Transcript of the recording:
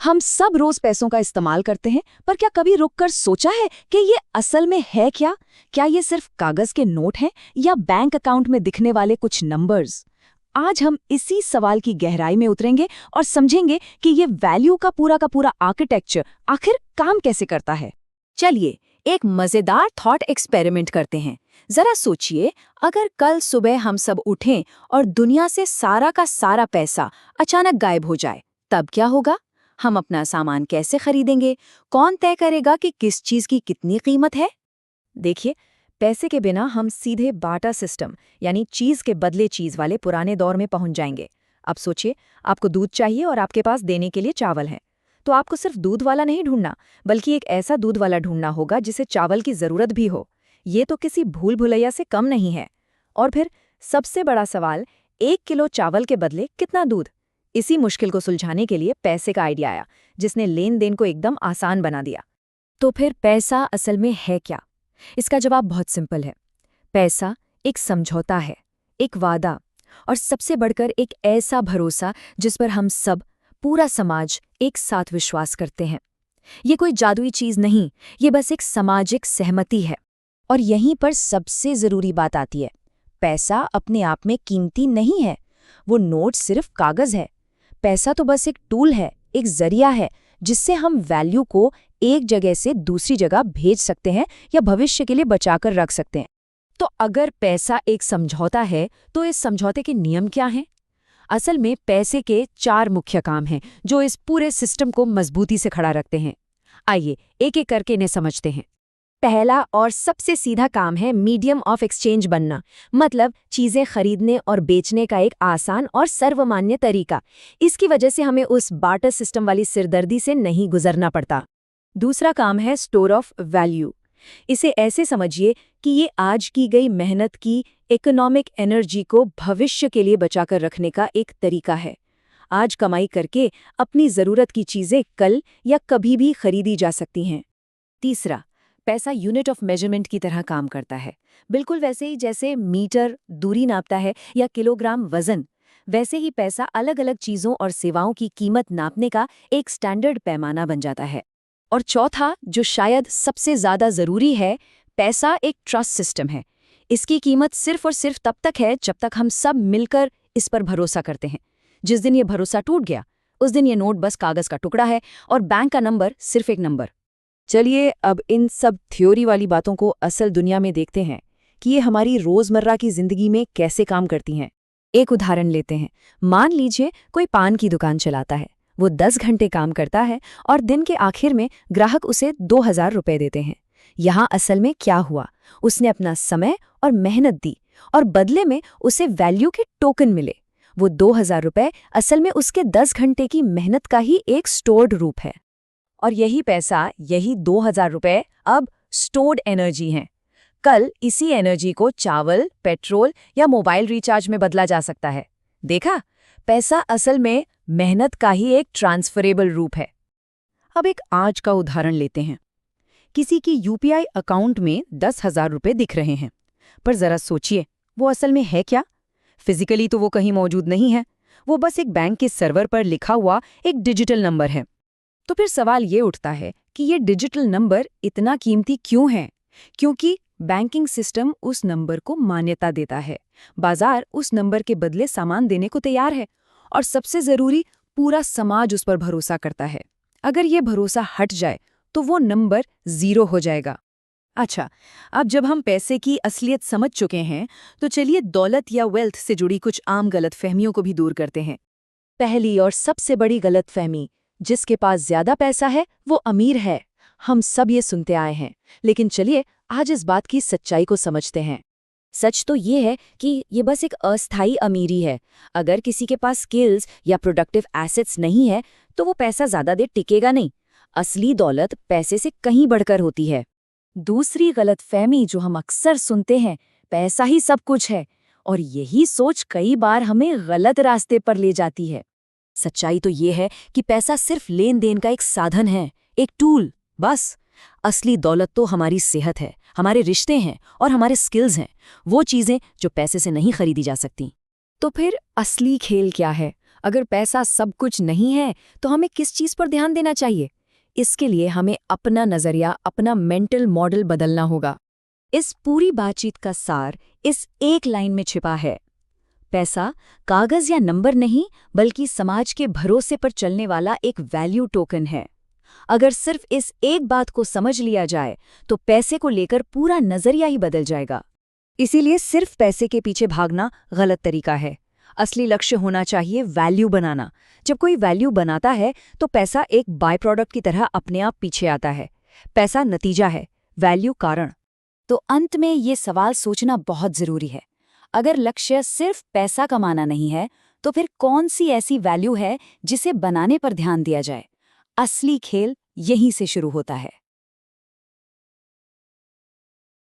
हम सब रोज पैसों का इस्तेमाल करते हैं, पर क्या कभी रुककर सोचा है कि ये असल में है क्या? क्या ये सिर्फ कागज के नोट हैं या बैंक अकाउंट में दिखने वाले कुछ नंबर्स? आज हम इसी सवाल की गहराई में उतरेंगे और समझेंगे कि ये वैल्यू का पूरा आर्किटेक्चर आखिर काम कैसे करता है। चलिए एक मजेदार थॉट एक्सपेरिमेंट करते हैं। जरा सोचिए, अगर कल सुबह हम सब उठें और दुनिया से सारा का सारा पैसा अचानक गायब हो जाए, तब क्या होगा? हम अपना सामान कैसे खरीदेंगे? कौन तय करेगा कि किस चीज की कितनी कीमत है? देखिए, पैसे के बिना हम सीधे बाटा सिस्टम यानी चीज के बदले चीज वाले पुराने दौर में पहुंच जाएंगे। अब सोचिए, आपको दूध चाहिए और आपके पास देने के लिए चावल है, तो आपको सिर्फ दूध वाला नहीं ढूंढना, बल्कि एक ऐसा दूध वाला ढूंढना होगा जिसे चावल की जरूरत भी हो। ये तो किसी भूल भुलैया से कम नहीं है। और फिर सबसे बड़ा सवाल, 1 किलो चावल के बदले कितना दूध? इसी मुश्किल को सुलझाने के लिए पैसे का आइडिया आया, जिसने लेन देन को एकदम आसान बना दिया। तो फिर पैसा असल में है क्या? इसका जवाब बहुत सिंपल है। पैसा एक समझौता है, एक वादा, और सबसे बढ़कर एक ऐसा भरोसा जिस पर हम सब, पूरा समाज, एक साथ विश्वास करते हैं। ये कोई जादुई चीज नहीं, ये बस एक सामाजिक सहमति है। और यहीं पर सबसे जरूरी बात आती है, पैसा अपने आप में कीमती नहीं है। वो नोट सिर्फ कागज है। पैसा तो बस एक टूल है, एक जरिया है जिससे हम वैल्यू को एक जगह से दूसरी जगह भेज सकते हैं या भविष्य के लिए बचाकर रख सकते हैं। तो अगर पैसा एक समझौता है, तो इस समझौते के नियम क्या हैं? असल में पैसे के 4 मुख्य काम हैं जो इस पूरे सिस्टम को मजबूती से खड़ा रखते हैं। आइए एक एक करके इन्हें समझते हैं। पहला और सबसे सीधा काम है मीडियम ऑफ एक्सचेंज बनना, मतलब चीजें खरीदने और बेचने का एक आसान और सर्वमान्य तरीका। इसकी वजह से हमें उस बार्टर सिस्टम वाली सिरदर्दी से नहीं गुजरना पड़ता। दूसरा काम है स्टोर ऑफ वैल्यू। इसे ऐसे समझिए कि ये आज की गई मेहनत की इकोनॉमिक एनर्जी को भविष्य के लिए बचाकर रखने का एक तरीका है। आज कमाई करके अपनी जरूरत की चीजें कल या कभी भी खरीदी जा सकती हैं। तीसरा, पैसा यूनिट ऑफ मेजरमेंट की तरह काम करता है। बिल्कुल वैसे ही जैसे मीटर दूरी नापता है या किलोग्राम वजन, वैसे ही पैसा अलग अलग चीजों और सेवाओं की कीमत नापने का एक स्टैंडर्ड पैमाना बन जाता है। और चौथा, जो शायद सबसे ज्यादा जरूरी है, पैसा एक ट्रस्ट सिस्टम है। इसकी कीमत सिर्फ और सिर्फ तब तक है जब तक हम सब मिलकर इस पर भरोसा करते हैं। जिस दिन ये भरोसा टूट गया, उस दिन ये नोट बस कागज का टुकड़ा है और बैंक का नंबर सिर्फ एक नंबर। चलिए अब इन सब थ्योरी वाली बातों को असल दुनिया में देखते हैं कि ये हमारी रोजमर्रा की जिंदगी में कैसे काम करती हैं। एक उदाहरण लेते हैं। मान लीजिए कोई पान की दुकान चलाता है। वो 10 घंटे काम करता है और दिन के आखिर में ग्राहक उसे 2000 रुपए देते हैं। यहाँ असल में क्या हुआ? उसने अपना समय और मेहनत दी और बदले में उसे वैल्यू के टोकन मिले। वो 2000 रुपए असल में उसके 10 घंटे की मेहनत का ही एक स्टोर्ड रूप है। और यही पैसा, यही 2000 रुपए अब स्टोर्ड एनर्जी हैं। कल इसी एनर्जी को चावल, पेट्रोल या मोबाइल रिचार्ज में बदला जा सकता है। देखा, पैसा असल में मेहनत का ही एक ट्रांसफरेबल रूप है। अब एक आज का उदाहरण लेते हैं। किसी की यूपीआई अकाउंट में 10,000 रुपए दिख रहे हैं, पर जरा सोचिए, वो असल में है क्या? फिजिकली तो वो कहीं मौजूद नहीं है। वो बस एक बैंक के सर्वर पर लिखा हुआ एक डिजिटल नंबर है। तो फिर सवाल ये उठता है कि ये डिजिटल नंबर इतना कीमती क्यों है? क्योंकि बैंकिंग सिस्टम उस नंबर को मान्यता देता है। बाजार उस नंबर के बदले सामान देने को तैयार है। और सबसे जरूरी, पूरा समाज उस पर भरोसा करता है। अगर ये भरोसा हट जाए तो वो नंबर 0 हो जाएगा। अच्छा, अब जब हम पैसे की असलियत समझ चुके हैं, तो चलिए दौलत या वेल्थ से जुड़ी कुछ आम गलतफहमियों को भी दूर करते हैं। पहली और सबसे बड़ी गलतफहमी, जिसके पास ज्यादा पैसा है वो अमीर है। हम सब ये सुनते आए हैं, लेकिन चलिए आज इस बात की सच्चाई को समझते हैं। सच तो ये है कि ये बस एक अस्थायी अमीरी है। अगर किसी के पास स्किल्स या प्रोडक्टिव एसेट्स नहीं है, तो वो पैसा ज्यादा देर टिकेगा नहीं। असली दौलत पैसे से कहीं बढ़कर होती है। दूसरी गलतफहमी जो हम अक्सर सुनते हैं, पैसा ही सब कुछ है, और यही सोच कई बार हमें गलत रास्ते पर ले जाती है। सच्चाई तो ये है कि पैसा सिर्फ लेन देन का एक साधन है, एक टूल, बस। असली दौलत तो हमारी सेहत है, हमारे रिश्ते हैं और हमारे स्किल्स हैं, वो चीजें जो पैसे से नहीं खरीदी जा सकती। तो फिर असली खेल क्या है? अगर पैसा सब कुछ नहीं है तो हमें किस चीज पर ध्यान देना चाहिए? इसके लिए हमें अपना नजरिया, अपना मेंटल मॉडल बदलना होगा। इस पूरी बातचीत का सार इस एक लाइन में छिपा है। पैसा कागज या नंबर नहीं, बल्कि समाज के भरोसे पर चलने वाला एक वैल्यू टोकन है। अगर सिर्फ इस एक बात को समझ लिया जाए तो पैसे को लेकर पूरा नजरिया ही बदल जाएगा। इसीलिए सिर्फ पैसे के पीछे भागना गलत तरीका है। असली लक्ष्य होना चाहिए वैल्यू बनाना। जब कोई वैल्यू बनाता है तो पैसा एक बाय प्रोडक्ट की तरह अपने आप पीछे आता है। पैसा नतीजा है, वैल्यू कारण। तो अंत में ये सवाल सोचना बहुत जरूरी है, अगर लक्ष्य सिर्फ पैसा कमाना नहीं है तो फिर कौन सी ऐसी वैल्यू है जिसे बनाने पर ध्यान दिया जाए? असली खेल यहीं से शुरू होता है।